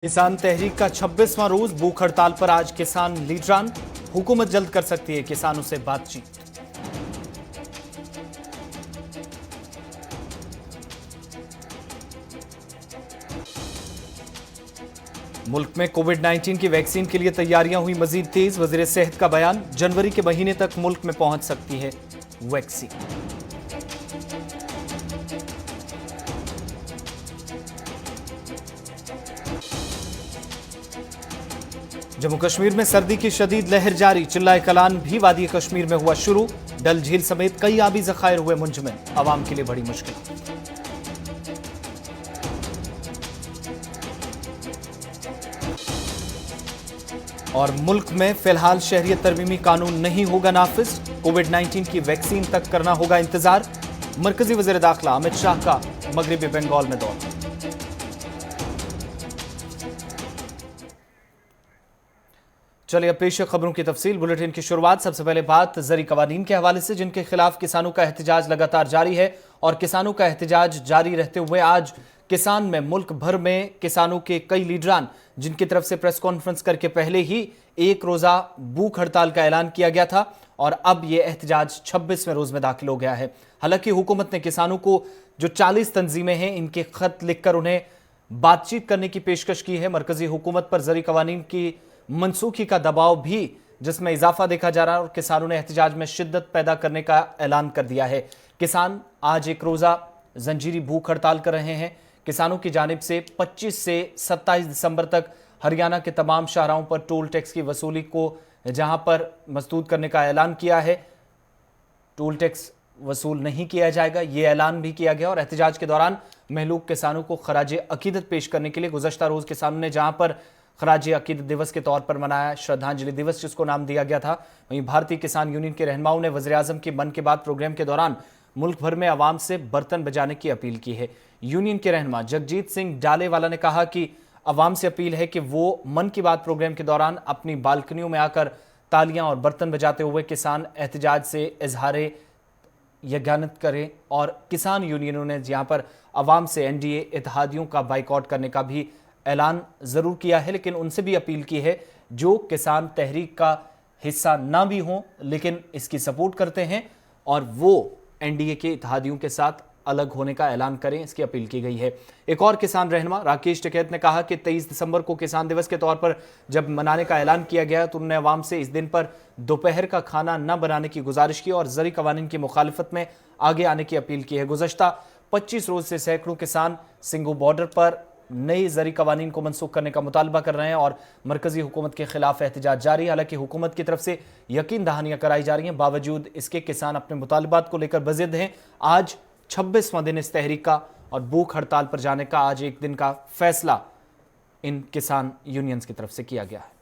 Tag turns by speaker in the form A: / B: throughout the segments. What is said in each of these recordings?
A: किसान तहरीक का 26वां रोज भूख हड़ताल पर आज किसान लीडरान। हुकूमत जल्द कर सकती है किसानों से बातचीत। मुल्क में कोविड-19 की वैक्सीन के लिए तैयारियां हुई मजीद तेज। वजीर सेहत का बयान, जनवरी के महीने तक मुल्क में पहुंच सकती है वैक्सीन। जम्मू कश्मीर में सर्दी की शदीद लहर जारी। चिल्लाए कलान भी वादी कश्मीर में हुआ शुरू। डल झील समेत कई आबी जखायर हुए मुंजमद। आवाम के लिए बड़ी मुश्किल। और मुल्क में फिलहाल शहरियत तरमीमी कानून नहीं होगा नाफिज। कोविड-19 की वैक्सीन तक करना होगा इंतजार। मरकजी वज़ीर दाखिला अमित शाह का मगरबी बंगाल में दौरा। चलिए अब पेश है खबरों की तफसील। बुलेटिन की शुरुआत सबसे पहले बात ज़री कवानीन के हवाले से, जिनके खिलाफ किसानों का एहतजाज लगातार जारी है। और किसानों का एहतजाज जारी रहते हुए आज किसान में मुल्क भर में किसानों के कई लीडरान, जिनकी तरफ से प्रेस कॉन्फ्रेंस करके पहले ही एक रोज़ा भूख हड़ताल का ऐलान किया गया था और अब यह एहतजाज 26वें रोज में दाखिल हो गया है। हालांकि हुकूमत ने किसानों को जो 40 तंजीमें हैं इनके खत लिखकर उन्हें बातचीत करने की पेशकश की है। मरकजी हुकूमत पर ज़री कवानीन की मनसूखी का दबाव भी जिसमें इजाफा देखा जा रहा है और किसानों ने एहतजाज में शिद्दत पैदा करने का ऐलान कर दिया है। किसान आज एक रोज़ा जंजीरी भूख हड़ताल कर रहे हैं। किसानों की जानिब से 25 से 27 दिसंबर तक हरियाणा के तमाम शाहराहों पर टोल टैक्स की वसूली को जहां पर मसदूद करने का ऐलान किया है। टोल टैक्स वसूल नहीं किया जाएगा, यह ऐलान भी किया गया। और एहतजाज के दौरान महलूक किसानों को खराज अकीदत पेश करने के लिए गुज़श्ता रोज़ किसानों ने जहां पर खराज अकीदत दिवस के तौर पर मनाया, श्रद्धांजलि दिवस जिसको नाम दिया गया था, वहीं भारतीय किसान यूनियन के रहनुमाओं ने वज़ीर आज़म की मन की बात प्रोग्राम के दौरान मुल्क भर में आवाम से बर्तन बजाने की अपील की है। यूनियन के रहनुमा जगजीत सिंह डालेवाला ने कहा कि आवाम से अपील है कि वो मन की बात प्रोग्राम के दौरान अपनी बालकनियों में आकर तालियां और बर्तन बजाते हुए किसान एहतजाज से इजहार यज्ञानत करें। और किसान यूनियनों ने यहाँ पर आवाम से एनडीए इत्तेहादियों का बाइकआउट करने का भी ऐलान ज़रूर किया है, लेकिन उनसे भी अपील की है जो किसान तहरीक का हिस्सा ना भी हों लेकिन इसकी सपोर्ट करते हैं और वो एनडीए के इत्तेहादियों के साथ अलग होने का ऐलान करें, इसकी अपील की गई है। एक और किसान रहनुमा राकेश टिकैत ने कहा कि 23 दिसंबर को किसान दिवस के तौर पर जब मनाने का ऐलान किया गया तो उन्होंने आवाम से इस दिन पर दोपहर का खाना न बनाने की गुजारिश की और ज़री कवानीन की मुखालफत में आगे आने की अपील की है। गुज़श्ता 25 रोज से सैकड़ों किसान सिंगू बॉर्डर पर नई ज़री कवानीन को मनसूख करने का मुतालबा कर रहे हैं और मरकजी हुकूमत के खिलाफ एहतजाज जारी है। हालांकि हुकूमत की तरफ से यकीन दहानियां कराई जा रही हैं, बावजूद इसके किसान अपने मुतालबात को लेकर बज़िद हैं। आज 26वां दिन इस तहरीक का और भूख हड़ताल पर जाने का आज एक दिन का फैसला इन किसान यूनियंस की तरफ से किया गया है।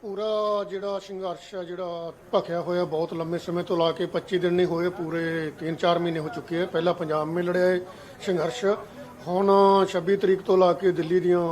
B: पूरा ਜਿਹੜਾ ਸੰਘਰਸ਼ ਆ ਜਿਹੜਾ ਭਖਿਆ ਹੋਇਆ ਬਹੁਤ ਲੰਮੇ ਸਮੇਂ ਤੋਂ ਲਾ ਕੇ 25 ਦਿਨ ਨਹੀਂ ਹੋਏ, ਪੂਰੇ 3-4 ਮਹੀਨੇ ਹੋ ਚੁੱਕੇ ਆ। ਪਹਿਲਾਂ ਪੰਜਾਬ में ਲੜਿਆ ਇਹ ਸੰਘਰਸ਼, ਹੁਣ 26 ਤਰੀਕ ਤੋਂ ਲਾ ਕੇ ਦਿੱਲੀ ਦੀਆਂ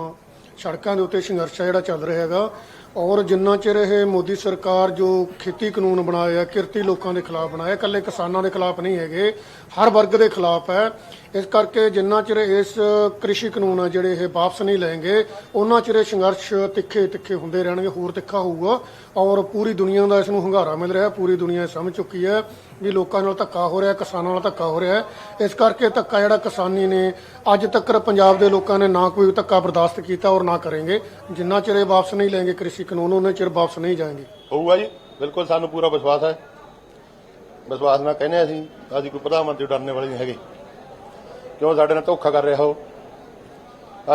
B: ਸੜਕਾਂ ਦੇ ਉੱਤੇ ਸੰਘਰਸ਼ ਜਿਹੜਾ ਚੱਲ ਰਿਹਾ ਹੈਗਾ। ਔਰ ਜਿੰਨਾ ਚਿਰ ਇਹ ਮੋਦੀ ਸਰਕਾਰ ਜੋ ਖੇਤੀ ਕਾਨੂੰਨ ਬਣਾਇਆ ਕਿਰਤੀ ਲੋਕਾਂ ਦੇ ਖਿਲਾਫ ਬਣਾਇਆ, ਇਕੱਲੇ ਕਿਸਾਨਾਂ ਦੇ ਖਿਲਾਫ ਨਹੀਂ ਹੈਗੇ, ਹਰ ਵਰਗ ਦੇ ਖਿਲਾਫ ਹੈ। ਇਸ ਕਰਕੇ ਜਿੰਨਾ ਚਿਰ ਇਸ ਕ੍ਰਿਸ਼ੀ ਕਾਨੂੰਨ ਆ ਜਿਹੜੇ ਇਹ ਵਾਪਸ ਨਹੀਂ ਲੈਣਗੇ ਉਹਨਾਂ ਚਿਰ ਸੰਘਰਸ਼ ਤਿੱਖੇ ਹੁੰਦੇ ਰਹਿਣਗੇ, ਹੋਰ ਤਿੱਖਾ ਹੋਊਗਾ। ਔਰ ਪੂਰੀ ਦੁਨੀਆ ਦਾ ਇਸ ਨੂੰ ਹੰਗਾਰਾ ਮਿਲ ਰਿਹਾ, ਪੂਰੀ ਦੁਨੀਆ ਸਮਝ ਚੁੱਕੀ ਹੈ ਵੀ ਲੋਕਾਂ ਨਾਲ ਧੱਕਾ ਹੋ ਰਿਹਾ, ਕਿਸਾਨਾਂ ਨਾਲ ਧੱਕਾ ਹੋ ਰਿਹਾ। ਇਸ ਕਰਕੇ ਧੱਕਾ ਜਿਹੜਾ ਕਿਸਾਨੀ ਨੇ ਅੱਜ ਤੱਕ ਪੰਜਾਬ ਦੇ ਲੋਕਾਂ ਨੇ ਨਾ ਕੋਈ ਧੱਕਾ ਬਰਦਾਸ਼ਤ ਕੀਤਾ ਔਰ ਨਾ ਕरेंगे। ਜਿੰਨਾ ਚਿਰ ਇਹ ਵਾਪਸ ਨਹੀਂ ਲੈਣਗੇ ਕ੍ਰਿਸ਼ੀ ਕਾਨੂੰਨ ਉਹਨਾਂ ਚਿਰ ਵਾਪਸ ਨਹੀਂ ਜਾਣਗੇ।
C: ਹੋਊਗਾ ਜੀ, ਬਿਲਕੁਲ ਸਾਨੂੰ ਪੂਰਾ ਵਿਸ਼ਵਾਸ ਹੈ। ਵਿਸ਼ਵਾਸ ਨਾਲ ਕਹਿੰਦੇ ਅਸੀਂ ਕੋਈ ਪ੍ਰਧਾਨ ਮੰਤਰੀ ਡਰਨੇ ਵਾਲੇ ਨਹੀਂ ਹੈਗੇ। ਕਿਉਂ ਸਾਡੇ ਨਾਲ ਧੋਖਾ ਕਰ ਰਿਹਾ ਹੋ?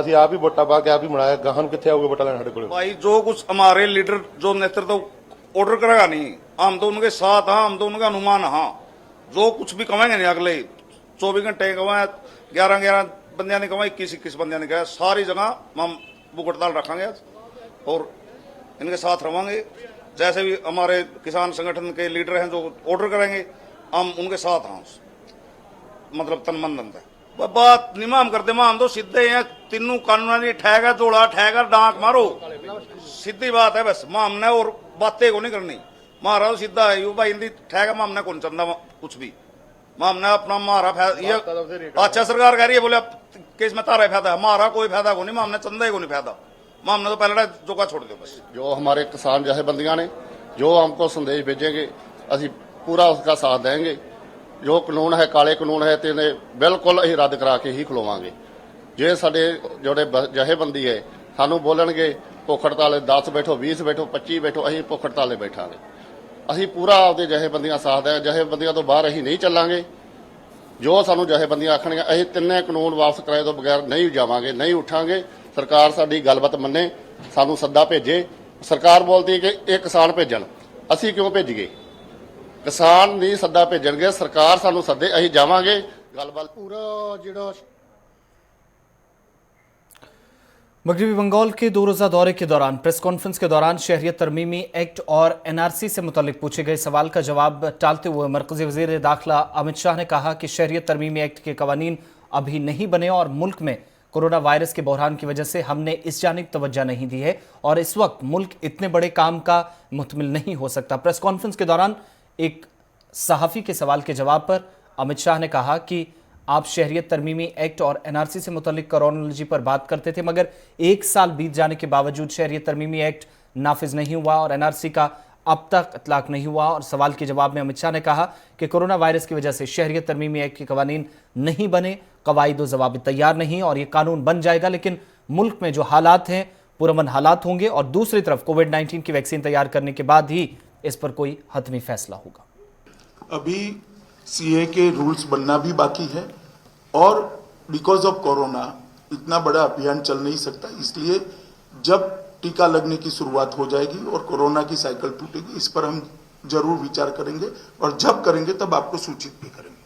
C: ਅਸੀਂ ਆਪ ਹੀ ਵੋਟਾਂ ਪਾ ਕੇ ਆਪ ਹੀ ਬਣਾਇਆ, ਗਾਹਾਂ ਨੂੰ ਕਿੱਥੇ ਆਊਗਾ ਵੋਟਾਂ ਲੈਣ ਸਾਡੇ ਕੋਲ?
D: भाई जो कुछ हमारे लीडर जो नेतृत्व ऑर्डर करेगा नहीं, हम तो उनके साथ हाँ, हम तो उनका अनुमान हाँ, जो कुछ भी कमाएंगे नहीं। अगले 24 घंटे कमाए, 11 बंदियां ने कमाए, 21 बंदियां ने कहा, सारी जगह हम भूख हड़ताल रखेंगे और इनके साथ रहेंगे। जैसे भी हमारे किसान संगठन के लीडर हैं जो ऑर्डर करेंगे हम उनके साथ हाँ, मतलब तन मन धन है। बात नहीं हम करते, हम तो सीधे हैं, तीनों कानूनी ठहगा जोड़ा ठहगा डांक मारो, सीधी बात है बस। हमने और बातें को नहीं करनी, मारा तो सीधा है यू भाई ठहगा हमने कौन चंदा कुछ भी। हमने अपना मारा ये अच्छा सरकार कह रही है, बोले कि इसमें तारा फायदा है, हमारा कोई फायदा को नहीं, हमने चंदा को नहीं फायदा, हमने तो पहले जोगा छोड़ दो बस।
E: जो हमारे किसान जथेबंदियां ने जो हमको संदेश भेजेंगे ਅਸੀਂ पूरा उसका साथ देंगे। जो कानून है काले कानून है तो बिल्कुल ਅਸੀਂ रद्द करा के ही खलोवांगे। जे साडे जोड़े जथेबंदी है सानू बोलणगे भुख हड़ताल 10 बैठो 20 बैठो 25 बैठो, ਅਸੀਂ भुख हड़ताले बैठांगे। ਅਸੀਂ पूरा आपदे जथेबंदियां साथ है, जथेबंदियां तो बाहर ਅਸੀਂ नहीं चलांगे। जो सानू जथेबंदियां आखणगे ਅਸੀਂ ਤਿੰਨੇ कानून वापस कराए तो बगैर नहीं जावांगे, नहीं उठांगे। सरकार साडी गलबात मन्ने, सानू सद्दा भेजे। सरकार बोलती है कि ये किसान भेजण, ਅਸੀਂ क्यों भेजीए? किसान नहीं सद्दा भेजणगे, सरकार सानू सद्दे, ਅਸੀਂ जावांगे। गलबात
B: पूरा ਜਿਹੜਾ
A: मगरबी बंगाल के 2 रोजा दौरे के दौरान प्रेस कॉन्फ्रेंस के दौरान शहरियत तरमीमी एक्ट और एनआरसी से मुतल्लिक पूछे गए सवाल का जवाब टालते हुए मरकजी वजीर दाखिला अमित शाह ने कहा कि शहरियत तरमीमी एक्ट के कवानीन अभी नहीं बने और मुल्क में कोरोना वायरस के बहरान की वजह से हमने इस जानिब तवज्जो नहीं दी है और इस वक्त मुल्क इतने बड़े काम का मुतमिल नहीं हो सकता। प्रेस कॉन्फ्रेंस के दौरान एक सहाफ़ी के सवाल के जवाब पर अमित शाह ने कहा कि आप शहरियत तरमीमी एक्ट और एनआरसी से मुतल्लिक क्रोनोलॉजी पर बात करते थे, मगर 1 साल बीत जाने के बावजूद शहरियत तरमीमी एक्ट नाफिज नहीं हुआ और एनआरसी का अब तक इतलाक नहीं हुआ। और सवाल के जवाब में अमित शाह ने कहा कि कोरोना वायरस की वजह से शहरियत तरमीमी एक्ट के कवानीन नहीं बने, कवायद व ज़वाबित तैयार नहीं और ये कानून बन जाएगा, लेकिन मुल्क में जो हालात हैं पुरअमन हालात होंगे और दूसरी तरफ कोविड-19 की वैक्सीन तैयार करने के बाद ही इस पर कोई हतमी फैसला होगा।
F: अभी सीए के रूल्स बनना भी बाकी है और बिकॉज ऑफ कोरोना इतना बड़ा अभियान चल नहीं सकता, इसलिए जब टीका लगने की शुरुआत हो जाएगी और कोरोना की साइकिल टूटेगी, इस पर हम जरूर विचार करेंगे और जब करेंगे तब आपको सूचित भी करेंगे।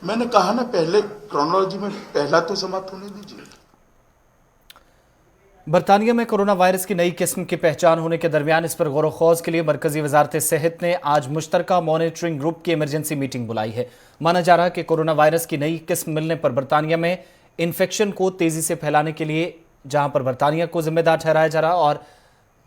F: मैंने कहा ना पहले क्रोनोलॉजी में पहला तो समाप्त होने दीजिए।
A: बरतानिया में कोरोना वायरस की नई किस्म की पहचान होने के दरमियान इस पर गौर-व-खौज के लिए मरकजी वजारत सेहत ने आज मुश्तरका मॉनिटरिंग ग्रुप की इमरजेंसी मीटिंग बुलाई है। माना जा रहा है कि कोरोना वायरस की नई किस्म मिलने पर बरतानिया में इन्फेक्शन को तेजी से फैलाने के लिए जहां पर बरतानिया को जिम्मेदार ठहराया जा रहा और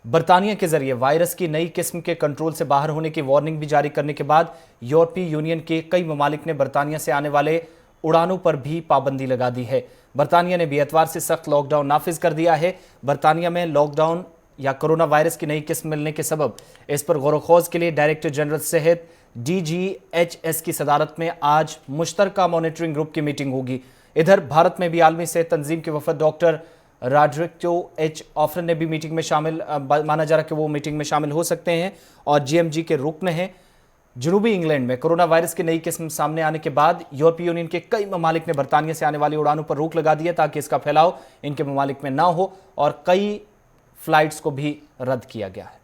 A: बरतानिया के जरिए वायरस की नई किस्म के कंट्रोल से बाहर होने की वार्निंग भी जारी करने के बाद यूरोपीय यूनियन के कई ममालिक ने बरतानिया से आने वाले उड़ानों पर भी पाबंदी लगा दी है। बरतानिया ने भी एतवार से सख्त लॉकडाउन नाफिज कर दिया है। बरतानिया में लॉकडाउन या कोरोना वायरस की नई किस्म मिलने के सबब इस पर गौर-व-खौज के लिए डायरेक्टर जनरल सेहत DGHS की सदारत में आज मुश्तरका मॉनिटरिंग ग्रुप की मीटिंग होगी। इधर भारत में भी आलमी सेहत तंजीम के वफद डॉक्टर रॉड्रिगो एच ऑफरन ने भी मीटिंग में शामिल, माना जा रहा है कि वो मीटिंग में शामिल हो सकते हैं और GMG के रुकन हैं। जनूबी इंग्लैंड में कोरोना वायरस की नई किस्म सामने आने के बाद यूरोपीय यूनियन के कई ममालिक ने बरतानिया से आने वाली उड़ानों पर रोक लगा दी है ताकि इसका फैलाव इनके ममालिक में ना हो और कई फ्लाइट्स को भी रद्द किया गया है।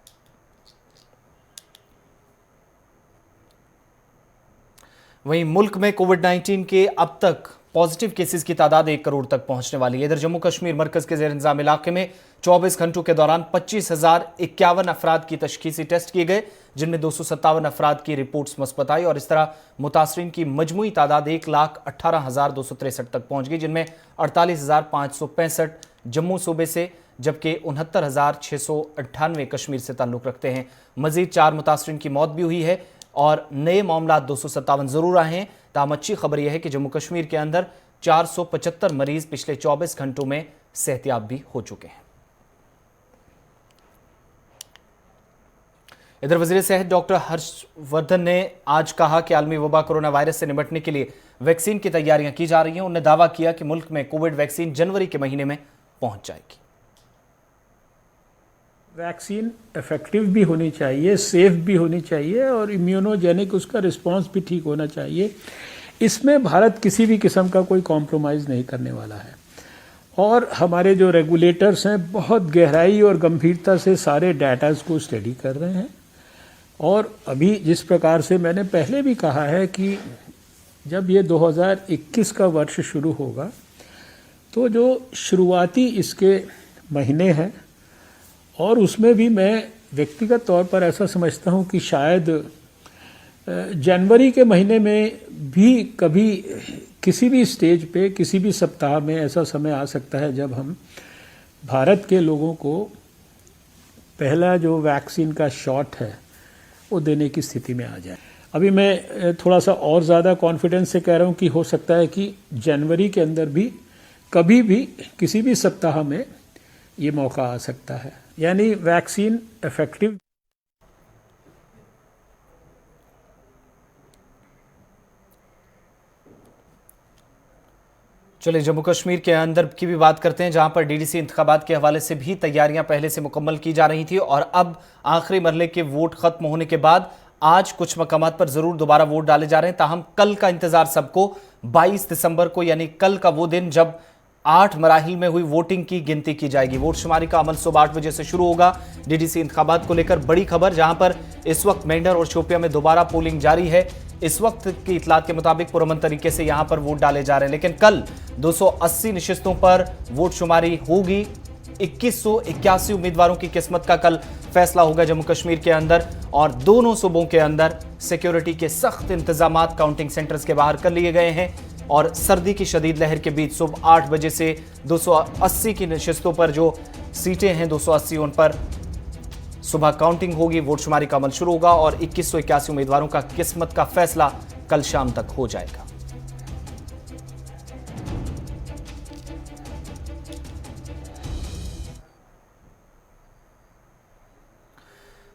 A: वहीं मुल्क में कोविड-19 के अब तक पॉजिटिव केसेस की तादाद 1 करोड़ तक पहुंचने वाली है। इधर जम्मू कश्मीर मरकज के जेर इंतजाम इलाके में 24 घंटों के दौरान 25,051 अफराद की तशखीसी टेस्ट किए गए, जिनमें 257 अफराद की रिपोर्ट्स मुस्बत आई और इस तरह मुतासरीन की मजमूई तादाद 1,18,263 तक पहुंच गई, जिनमें 48,565 जम्मू सूबे से जबकि 69,698 कश्मीर से ताल्लुक रखते हैं। मजीद 4 मुतासरीन की मौत भी हुई है और नए मामला 257 जरूर आए हैं। ताहम अच्छी खबर यह है कि जम्मू कश्मीर के अंदर 475 मरीज पिछले 24 घंटों में सेहतियाब भी हो चुके हैं। इधर वजीर सेहत डॉक्टर हर्षवर्धन ने आज कहा कि आलमी वबा कोरोना वायरस से निपटने के लिए वैक्सीन की तैयारियां की जा रही हैं। उन्होंने दावा किया कि मुल्क में कोविड वैक्सीन जनवरी के महीने में पहुंच जाएगी।
G: वैक्सीन इफेक्टिव भी होनी चाहिए, सेफ भी होनी चाहिए और इम्यूनोजेनिक उसका रिस्पांस भी ठीक होना चाहिए। इसमें भारत किसी भी किस्म का कोई कॉम्प्रोमाइज़ नहीं करने वाला है और हमारे जो रेगुलेटर्स हैं बहुत गहराई और गंभीरता से सारे डाटाज को स्टडी कर रहे हैं। और अभी जिस प्रकार से मैंने पहले भी कहा है कि जब ये 2021 का वर्ष शुरू होगा तो जो शुरुआती इसके महीने हैं और उसमें भी मैं व्यक्तिगत तौर पर ऐसा समझता हूं कि शायद जनवरी के महीने में भी कभी किसी भी स्टेज पे किसी भी सप्ताह में ऐसा समय आ सकता है जब हम भारत के लोगों को पहला जो वैक्सीन का शॉट है वो देने की स्थिति में आ जाए। अभी मैं थोड़ा सा और ज़्यादा कॉन्फिडेंस से कह रहा हूँ कि हो सकता है कि जनवरी के अंदर भी कभी भी किसी भी सप्ताह में ये मौका आ सकता है, यानी वैक्सीन इफेक्टिव।
A: चलिए जम्मू कश्मीर के अंदर की भी बात करते हैं, जहां पर डीडीसी इंतखाबात के हवाले से भी तैयारियां पहले से मुकम्मल की जा रही थी और अब आखिरी मरहले के वोट खत्म होने के बाद आज कुछ मकामात पर जरूर दोबारा वोट डाले जा रहे हैं। ताहम कल का इंतजार सबको 22 दिसंबर को, यानी कल का वो दिन जब 8 मराहिल में हुई वोटिंग की गिनती की जाएगी। वोट शुमारी का अमल सुबह 8 बजे से शुरू होगा। डीडीसी इंतखाबात को लेकर बड़ी खबर, जहां पर इस वक्त मेंढर और शोपिया में दोबारा पोलिंग जारी है। इस वक्त की इतलात के मुताबिक पुरअमन तरीके से यहां पर वोट डाले जा रहे हैं, लेकिन कल 280 नशिस्तों पर वोट शुमारी होगी। 2181 उम्मीदवारों की किस्मत का कल फैसला होगा जम्मू कश्मीर के अंदर, और दोनों सूबों के अंदर सिक्योरिटी के सख्त इंतजाम काउंटिंग सेंटर्स के बाहर कर लिए गए हैं। और सर्दी की शदीद लहर के बीच सुबह 8 बजे से 280 की नशिस्तों पर जो सीटें हैं 280 उन पर सुबह काउंटिंग होगी, वोट शुमारी का अमल शुरू होगा और 2181 उम्मीदवारों का किस्मत का फैसला कल शाम तक हो जाएगा।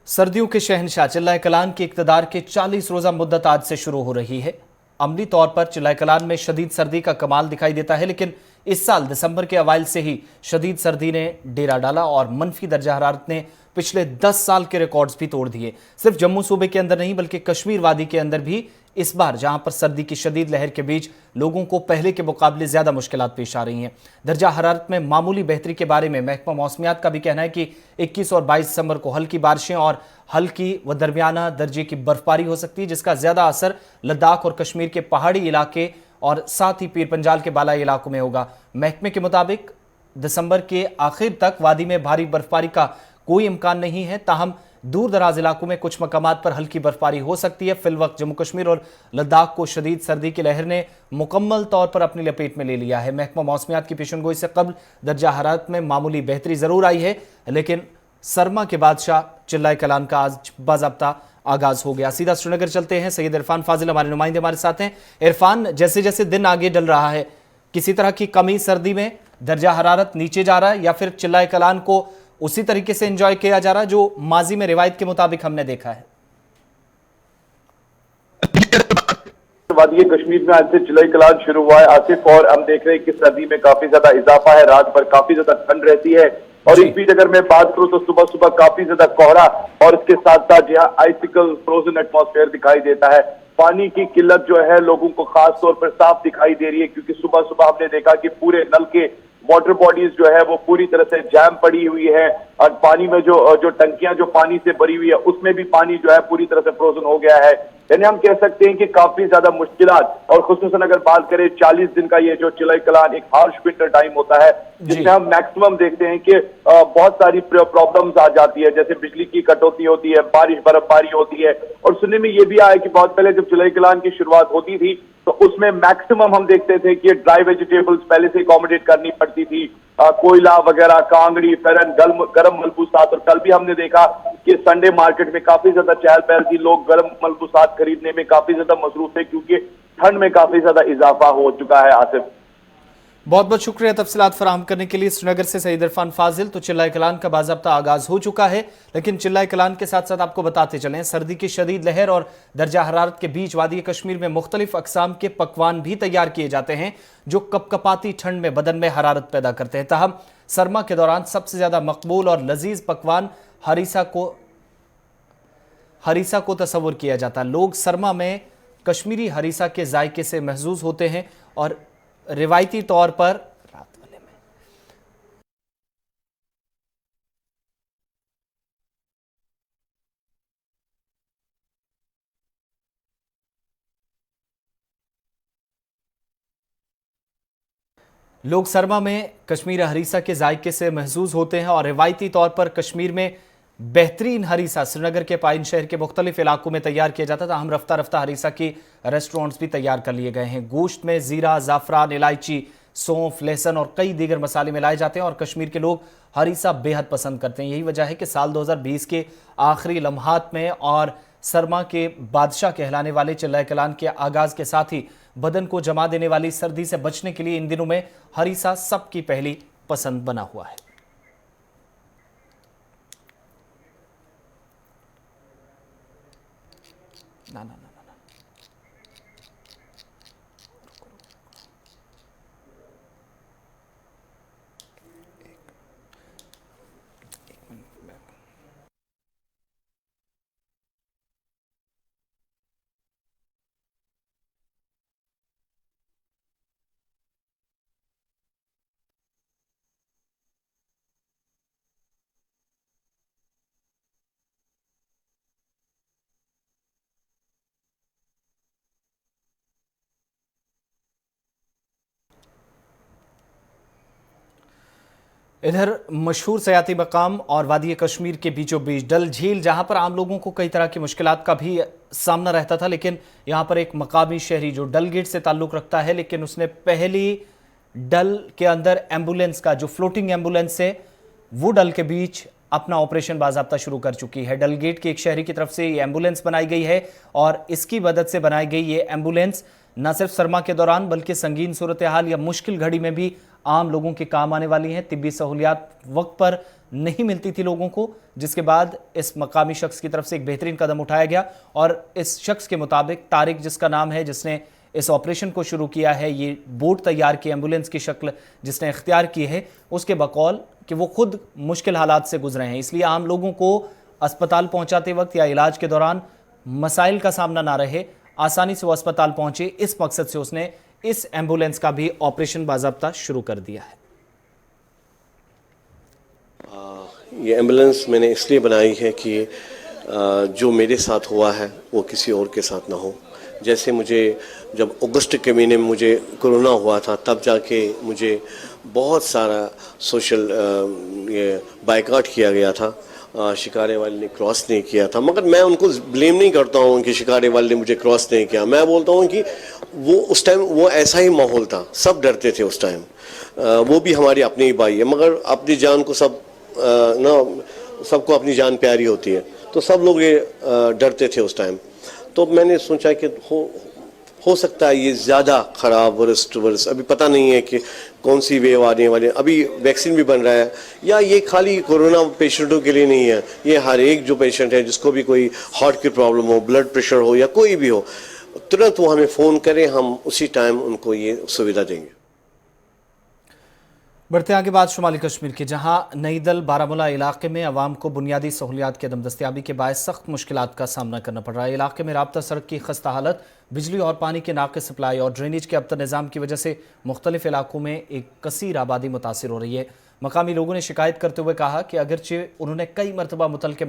A: सर्दियों के शहंशाह चिल्लाए कलान के इक्तदार के 40 रोजा मुद्दत आज से शुरू हो रही है। अमली तौर पर चिल्लाए कलान में शदीद सर्दी का कमाल दिखाई देता है, लेकिन इस साल दिसंबर के अवाइल से ही शदीद सर्दी ने डेरा डाला और मनफी दर्जा हरारत ने पिछले 10 साल के रिकॉर्ड्स भी तोड़ दिए। सिर्फ जम्मू सूबे के अंदर नहीं बल्कि कश्मीर वादी के अंदर भी इस बार जहां पर सर्दी की शदीद लहर के बीच लोगों को पहले के मुकाबले ज्यादा मुश्किलात पेश आ रही हैं। दर्जा हरारत में मामूली बेहतरी के बारे में महकमा मौसमियात का भी कहना है कि 21 और 22 दिसंबर को हल्की बारिशें और हल्की व दरमियाना दर्जे की बर्फबारी हो सकती है, जिसका ज्यादा असर लद्दाख और कश्मीर के पहाड़ी इलाके और साथ ही पीर पंजाल के बालाई इलाकों में होगा। महकमे के मुताबिक दिसंबर के आखिर तक वादी में भारी बर्फबारी का कोई इम्कान नहीं है, ताहम दूर दराज इलाकों में कुछ मकामात पर हल्की बर्फबारी हो सकती है। फिल वक्त जम्मू कश्मीर और लद्दाख को शदीद सर्दी की लहर ने मुकम्मल तौर पर अपनी लपेट में ले लिया है। महकमा मौसमियात की पेशनगोई से कबल दर्जा हरारत में मामूली बेहतरी जरूर आई है, लेकिन सरमा के बादशाह चिल्लाए कलान का आज बाज़ाब्ता आगाज हो गया। सीधा श्रीनगर चलते हैं, सैयद इरफान फाजिल हमारे नुमाइंदे हमारे साथ हैं। इरफान, जैसे जैसे दिन आगे डल रहा है, किसी तरह की कमी सर्दी में, दर्जा हरारत नीचे जा रहा है या फिर चिल्लाए कलान को उसी तरीके से एंजॉय किया जा रहा है जो माजी में रिवायत के मुताबिक हमने देखा है?
H: वादी कश्मीर में आज से चिल्लाए कलान शुरू हुआ है आसिफ, और हम देख रहे हैं कि सर्दी में काफी ज्यादा इजाफा है। रात भर काफी ज्यादा ठंड रहती है और इस बीच अगर मैं बात करूं तो सुबह सुबह काफी ज्यादा कोहरा और इसके साथ साथ यहाँ आइसिकल फ्रोजन एटमॉस्फेयर दिखाई देता है। पानी की किल्लत जो है लोगों को खास तौर पर साफ दिखाई दे रही है, क्योंकि सुबह सुबह हमने देखा कि पूरे नल के वाटर बॉडीज जो है वो पूरी तरह से जैम पड़ी हुई है और पानी में जो टंकियां जो पानी से भरी हुई है उसमें भी पानी जो है पूरी तरह से फ्रोजन हो गया है। यानी हम कह सकते हैं कि काफी ज्यादा मुश्किलात, और खुसूसन अगर बात करें 40 दिन का ये जो चिल्लाए कलान एक हार्श विंटर टाइम होता है जिसमें हम मैक्सिमम देखते हैं कि बहुत सारी प्रॉब्लम्स आ जाती है, जैसे बिजली की कटौती होती है, बारिश बर्फबारी होती है। और सुनने में ये भी आया कि बहुत पहले जब चिल्लाए कलान की शुरुआत होती थी तो उसमें मैक्सिमम हम देखते थे कि ड्राई वेजिटेबल्स पहले से अकोमोडेट करनी पड़ती थी, कोयला वगैरह, कांगड़ी, फेरन, गर्म मलबूसात। और कल भी हमने देखा कि संडे मार्केट में काफी ज्यादा चहल पहल थी, लोग गर्म मलबूसात खरीदने में काफी ज्यादा मसरूफ है क्योंकि ठंड में काफी ज्यादा इजाफा हो चुका है। आसिफ,
A: बहुत बहुत शुक्रिया तफसीलात फराहम करने के लिए। श्रीनगर से सईद इरफान फाजिल। तो चिल्लाए कलान का बाज़ाब्ता आगाज हो चुका है, लेकिन चिल्लाए कलान के साथ साथ आपको बताते चलें सर्दी की शदीद लहर और दर्जा हरारत के बीच वादी कश्मीर में मुख्तलिफ अकसाम के पकवान भी तैयार किए जाते हैं जो कपकपाती ठंड में बदन में हरारत पैदा करते हैं। ताहम सरमा के दौरान सबसे ज्यादा मकबूल और लजीज पकवान हरीसा को तस्वुर किया जाता है। लोग सरमा में कश्मीरी हरीसा के जायके से महजूज होते हैं और रिवायती तौर पर रात वाले में लोग सरमा में कश्मीरी हरीसा के जायके से महजूज होते हैं और रिवायती तौर पर कश्मीर में बेहतरीन हरीसा श्रीनगर के पाइन शहर के मुख्तलिफ इलाकों में तैयार किया जाता था। हम रफ्ता रफ्ता हरीसा की रेस्टोरेंट्स भी तैयार कर लिए गए हैं। गोश्त में जीरा, जाफरान, इलायची, सौंफ, लहसुन और कई दीगर मसाले मिलाए जाते हैं और कश्मीर के लोग हरीसा बेहद पसंद करते हैं। यही वजह है कि साल 2020 के आखिरी लम्हात में और सरमा के बादशाह कहलाने वाले चिल्लाए कलान के आगाज के साथ ही बदन को जमा देने वाली सर्दी से बचने के लिए इन दिनों में हरीसा सबकी पहली पसंद बना हुआ है। ना ना ना ना ना। इधर मशहूर सयाती मकाम और वादी कश्मीर के बीचों बीच डल झील, जहां पर आम लोगों को कई तरह की मुश्किलात का भी सामना रहता था, लेकिन यहां पर एक मकामी शहरी जो डल गेट से ताल्लुक रखता है, लेकिन उसने पहली डल के अंदर एम्बुलेंस का जो फ्लोटिंग एम्बुलेंस है वो डल के बीच अपना ऑपरेशन बाज़ाब्ता शुरू कर चुकी है। डल गेट के एक शहरी की तरफ से ये एम्बुलेंस बनाई गई है और इसकी मदद से बनाई गई ये एम्बुलेंस न सिर्फ सरमा के दौरान बल्कि संगीन सूरत हाल या मुश्किल घड़ी में भी आम लोगों के काम आने वाली हैं। तिब्बी सहूलियात वक्त पर नहीं मिलती थी लोगों को, जिसके बाद इस मकामी शख्स की तरफ से एक बेहतरीन कदम उठाया गया और इस शख्स के मुताबिक तारिक जिसका नाम है, जिसने इस ऑपरेशन को शुरू किया है, ये बोट तैयार की एम्बुलेंस की शक्ल जिसने इख्तियार की है, उसके बकौल कि वो खुद मुश्किल हालात से गुजरे हैं, इसलिए आम लोगों को अस्पताल पहुंचाते वक्त या इलाज के दौरान मसाइल का सामना ना रहे, आसानी से वो अस्पताल पहुंचे, इस मकसद से उसने इस एम्बुलेंस का भी ऑपरेशन बाज़ाब्ता शुरू कर दिया है।
I: ये एम्बुलेंस मैंने इसलिए बनाई है कि जो मेरे साथ हुआ है वो किसी और के साथ ना हो। जैसे मुझे जब अगस्त के महीने में मुझे कोरोना हुआ था, तब जाके मुझे बहुत सारा सोशल ये बाइकाट किया गया था, शिकारे वाले ने क्रॉस नहीं किया था, मगर मैं उनको ब्लेम नहीं करता हूँ कि शिकारे वाले ने मुझे क्रॉस नहीं किया। मैं बोलता हूँ कि वो उस टाइम वो ऐसा ही माहौल था, सब डरते थे उस टाइम, वो भी हमारे अपने ही भाई है, मगर अपनी जान को सब सबको अपनी जान प्यारी होती है, तो सब लोग ये डरते थे उस टाइम। तो मैंने सोचा कि हो सकता है ये ज़्यादा ख़राब वर्स्ट अभी पता नहीं है कि कौन सी वेव आने वाली है, अभी वैक्सीन भी बन रहा है, या ये खाली कोरोना पेशेंटों के लिए नहीं है, ये हर एक जो पेशेंट है जिसको भी कोई हार्ट की प्रॉब्लम हो, ब्लड प्रेशर हो या कोई भी हो, तुरंत वो हमें फ़ोन करें, हम उसी टाइम उनको ये सुविधा देंगे।
A: बढ़ते आगे बात शुमाली कश्मीर की, जहां नई दल बारामूला इलाके में अवाम को बुनियादी सहूलियात की अदम दस्तियाबी के बायस सख्त मुश्किलात का सामना करना पड़ रहा है। इलाके में राब्ता सड़क की खस्ता हालत, बिजली और पानी के नाक़िस सप्लाई और ड्रेनेज के अबतर निज़ाम की वजह से मुख्तलिफ इलाकों में एक कसीर आबादी मुतासिर हो रही है। मकामी लोगों ने शिकायत करते हुए कहा कि अगरचे उन्होंने कई मरतबा मुतलके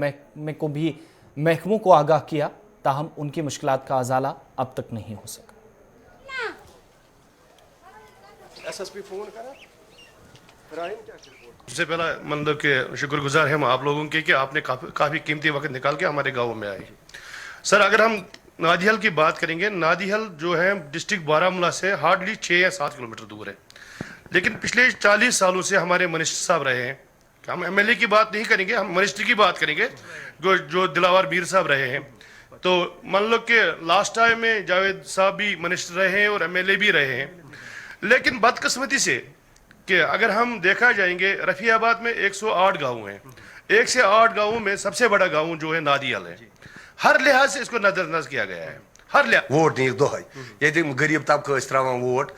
A: महकमों को आगाह किया, ताहम उनकी मुश्किलात का अजाला अब तक नहीं हो सका।
J: सबसे पहला मतलब कि शुक्रगुजार हैं हम आप लोगों के कि आपने काफ़ी कीमती वक्त निकाल के हमारे गाँव में आए। सर, अगर हम नादिहल की बात करेंगे, नादिहल जो है डिस्ट्रिक्ट बारामूला से हार्डली 6 या 7 किलोमीटर दूर है, लेकिन पिछले 40 सालों से हमारे मिनिस्टर साहब रहे हैं, हम एमएलए की बात नहीं करेंगे, हम मिनिस्टर की बात करेंगे, जो दिलावर मीर साहब रहे हैं। तो मान लो कि लास्ट टाइम में जावेद साहब भी मिनिस्टर रहे हैं और एमएलए भी रहे हैं, लेकिन बदकिस्मती से कि अगर हम देखा जाएंगे, रफियाबाद में 108 गाँव हैं, 1 से 8 गाँवों में सबसे बड़ा गाँव जो है नादिहल है। हर लिहाज से इसको नजरअंदाज किया गया है, हर लिहाज।
K: वोट नहीं दोहै ये गरीब तबका त्रावान वोट,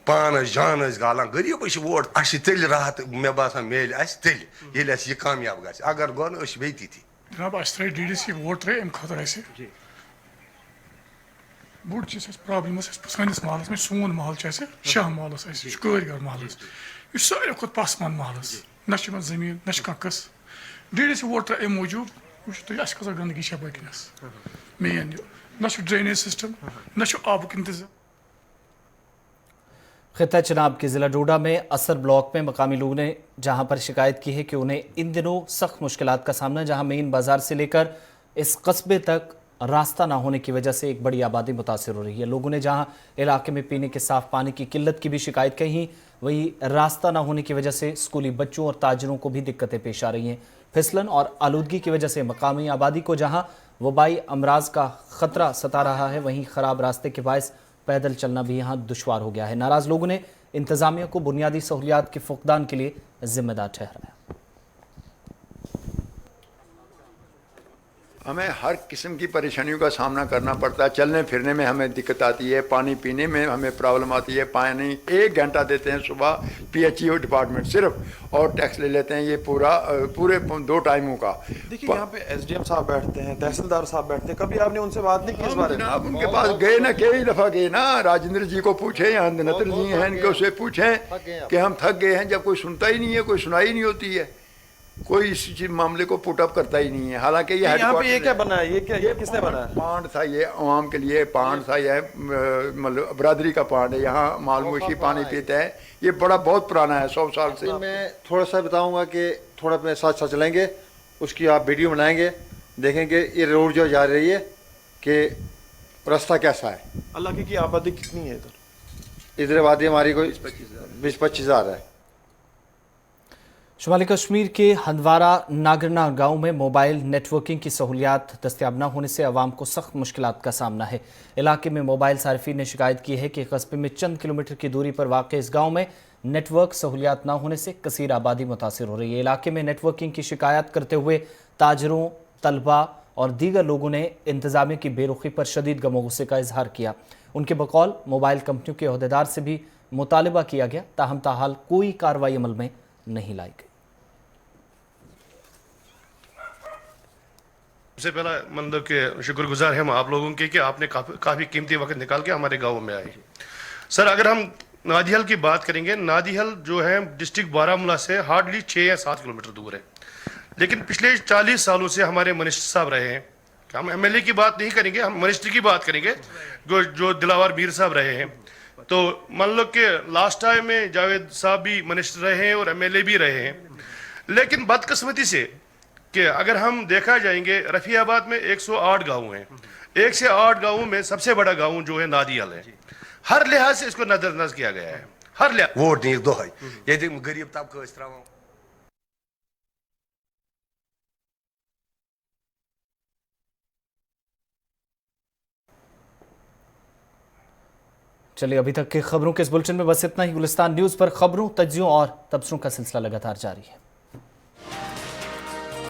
K: पान जान गालान, गरीब वोट तेल राहत मे बासान मेल तेल ये कामयाब ग, अगर गो बेती थी।
L: जनाब अस डीडीसी वोट त्रे अम खतर बोड़ चीज प्रॉब्लम सानिस महलस में, सोन महल शाह महलस शुकरगर महलस, यह सारे खुद पसमंद महलस, न जमीन न कस। डीडीसी वोट त्रे अम मूजूब तुम अस कस गंदगी बकनस मेन न ड्रेनेज सिस्टम न आबुक इंतजाम।
A: खिता चनाब के ज़िला डोडा में असर ब्लॉक में मकामी लोगों ने जहां पर शिकायत की है कि उन्हें इन दिनों सख्त मुश्किलात का सामना, जहां मेन बाजार से लेकर इस कस्बे तक रास्ता ना होने की वजह से एक बड़ी आबादी मुतासिर हो रही है। लोगों ने जहां इलाके में पीने के साफ पानी की किल्लत की भी शिकायत कही, वही रास्ता ना होने की वजह से स्कूली बच्चों और ताजरों को भी दिक्कतें पेश आ रही हैं। फिसलन और आलूदगी की वजह से मकामी आबादी को जहां वबाई अमराज का खतरा सता रहा है। वहीं खराब रास्ते के बायस पैदल चलना भी यहाँ दुश्वार हो गया है। नाराज लोगों ने इंतजामिया को बुनियादी सहूलियात के फुकदान के लिए जिम्मेदार ठहराया।
M: हमें हर किस्म की परेशानियों का सामना करना पड़ता है। चलने फिरने में हमें दिक्कत आती है, पानी पीने में हमें प्रॉब्लम आती है। पानी 1 घंटा देते हैं सुबह PHEO डिपार्टमेंट सिर्फ, और टैक्स ले लेते हैं ये पूरे 2 टाइमों का।
N: देखिए यहाँ पे SDM साहब बैठते हैं, तहसीलदार साहब बैठते हैं, कभी आपने उनसे बात नहीं की इस बारे में?
M: आप उनके पास गए ना, कई दफ़ा गए ना। राजेंद्र जी को पूछे, यहाँ नत्र जी हैं, इनको से पूछें कि हम थक गए हैं। जब कोई सुनता ही नहीं है, कोई सुनाई नहीं होती है, कोई इस मामले को पुट अप करता ही नहीं है। हालांकि ये
N: क्या बना है, ये किसने बनाया?
M: पांड था, ये आवाम के लिए पांड था, ये मतलब बरादरी का पांड है। यहाँ मालमोशी पानी पीते हैं। ये बहुत पुराना है, 100 साल से।
N: मैं थोड़ा सा बताऊंगा कि थोड़ा अपने साथ साथ चलेंगे, उसकी आप वीडियो बनाएंगे, देखेंगे ये रोड जो जा रही है कि रास्ता कैसा है।
O: अल्लाह की आबादी कितनी है
N: इधर आबादी हमारी कोई 20-25 हज़ार है।
A: शुमाली कश्मीर के हंदवारा नागरना गांव में मोबाइल नेटवर्किंग की सहूलियात दस्तियाब न होने से आवाम को सख्त मुश्किलात का सामना है। इलाके में मोबाइल सार्फिन ने शिकायत की है कि कस्बे में चंद किलोमीटर की दूरी पर वाक़ इस गांव में नेटवर्क सहूलियात न होने से कसीर आबादी मुतासिर हो रही है। इलाके में नेटवर्किंग की शिकायत करते हुए ताजरों, तलबा और दीगर लोगों ने इंतजामिया की बेरुखी पर शदीद गम गुस्से का इजहार किया। उनके बकौल मोबाइल कंपनियों के अहदेदार से भी मुतालबा किया गया, ताहम ताहाल कोई कार्रवाई अमल में नहीं लाई गई।
J: सबसे पहला मतलब के शुक्रगुजार हैं हम आप लोगों के कि आपने काफ़ी कीमती वक्त निकाल के हमारे गाँव में आए। सर, अगर हम नादिहल की बात करेंगे, नादिहल जो है डिस्ट्रिक्ट बारामूला से हार्डली 6 या 7 किलोमीटर दूर है, लेकिन पिछले 40 सालों से हमारे मिनिस्टर साहब रहे हैं। हम MLA की बात नहीं करेंगे, हम मिनिस्टर की बात करेंगे, जो दिलावर मीर साहब रहे हैं। तो मान लो कि लास्ट टाइम में जावेद साहब भी मिनिस्टर रहे हैं और MLA भी रहे हैं। लेकिन बदकिस्मती से कि अगर हम देखा जाएंगे, रफियाबाद में 108 गाँव हैं। 1 से 8 गाँवों में सबसे बड़ा गाँव जो है नादिहल है। हर लिहाज से इसको नजरअंदाज किया गया है। हर लिहाज
K: वोट नहीं दो है, ये गरीब तबका इस तरह।
A: चलिए, अभी तक के खबरों के इस बुलेटिन में बस इतना ही। गुलिस्तान न्यूज़ पर खबरों, तज्जियों और तबसरों का सिलसिला लगातार जारी है।